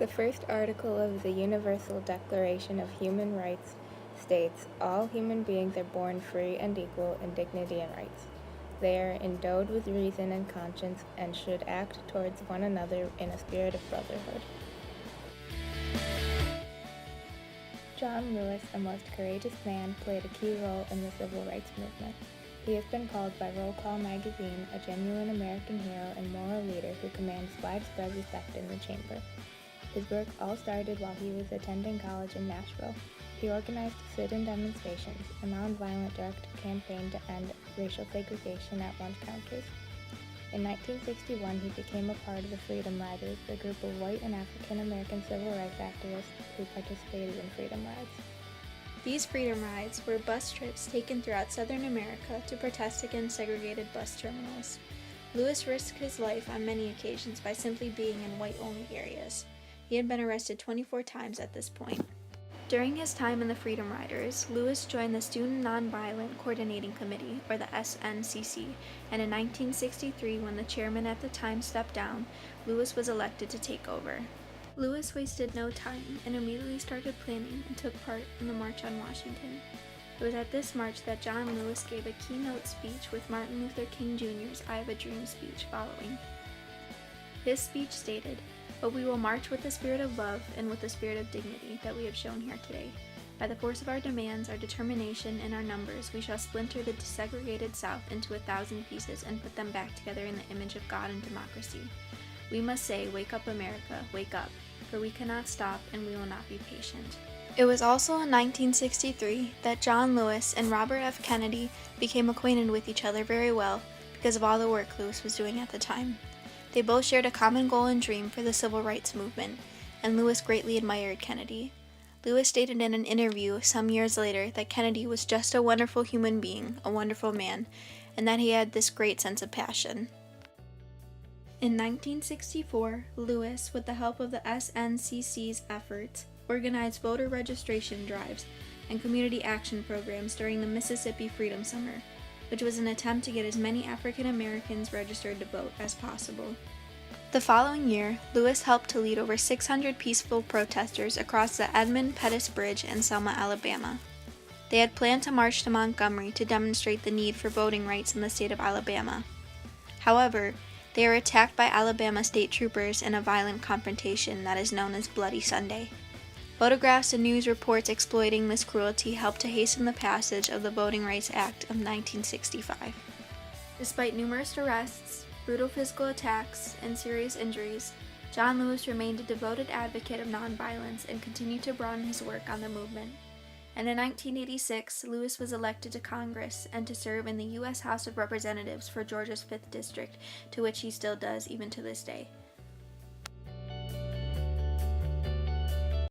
The first article of the Universal Declaration of Human Rights states, "All human beings are born free and equal in dignity and rights. They are endowed with reason and conscience and should act towards one another in a spirit of brotherhood." John Lewis, a most courageous man, played a key role in the civil rights movement. He has been called by Roll Call magazine a genuine American hero and moral leader who commands widespread respect in the chamber. His work all started while he was attending college in Nashville. He organized sit-in demonstrations, a nonviolent direct campaign to end racial segregation at lunch counters. In 1961, he became a part of the Freedom Riders, a group of white and African American civil rights activists who participated in freedom rides. These freedom rides were bus trips taken throughout Southern America to protest against segregated bus terminals. Lewis risked his life on many occasions by simply being in white-only areas. He had been arrested 24 times at this point. During his time in the Freedom Riders, Lewis joined the Student Nonviolent Coordinating Committee, or the SNCC, and in 1963, when the chairman at the time stepped down, Lewis was elected to take over. Lewis wasted no time and immediately started planning and took part in the March on Washington. It was at this march that John Lewis gave a keynote speech with Martin Luther King Jr.'s I Have a Dream speech following. His speech stated, "But we will march with the spirit of love and with the spirit of dignity that we have shown here today. By the force of our demands, our determination, and our numbers, we shall splinter the desegregated South into 1,000 pieces and put them back together in the image of God and democracy. We must say, wake up America, wake up, for we cannot stop and we will not be patient." It was also in 1963 that John Lewis and Robert F. Kennedy became acquainted with each other very well because of all the work Lewis was doing at the time. They both shared a common goal and dream for the civil rights movement, and Lewis greatly admired Kennedy. Lewis stated in an interview some years later that Kennedy was just a wonderful human being, a wonderful man, and that he had this great sense of passion. In 1964, Lewis, with the help of the SNCC's efforts, organized voter registration drives and community action programs during the Mississippi Freedom Summer, which was an attempt to get as many African Americans registered to vote as possible. The following year, Lewis helped to lead over 600 peaceful protesters across the Edmund Pettus Bridge in Selma, Alabama. They had planned to march to Montgomery to demonstrate the need for voting rights in the state of Alabama. However, they were attacked by Alabama state troopers in a violent confrontation that is known as Bloody Sunday. Photographs and news reports exploiting this cruelty helped to hasten the passage of the Voting Rights Act of 1965. Despite numerous arrests, brutal physical attacks, and serious injuries, John Lewis remained a devoted advocate of nonviolence and continued to broaden his work on the movement. And in 1986, Lewis was elected to Congress and to serve in the U.S. House of Representatives for Georgia's 5th District, to which he still does even to this day.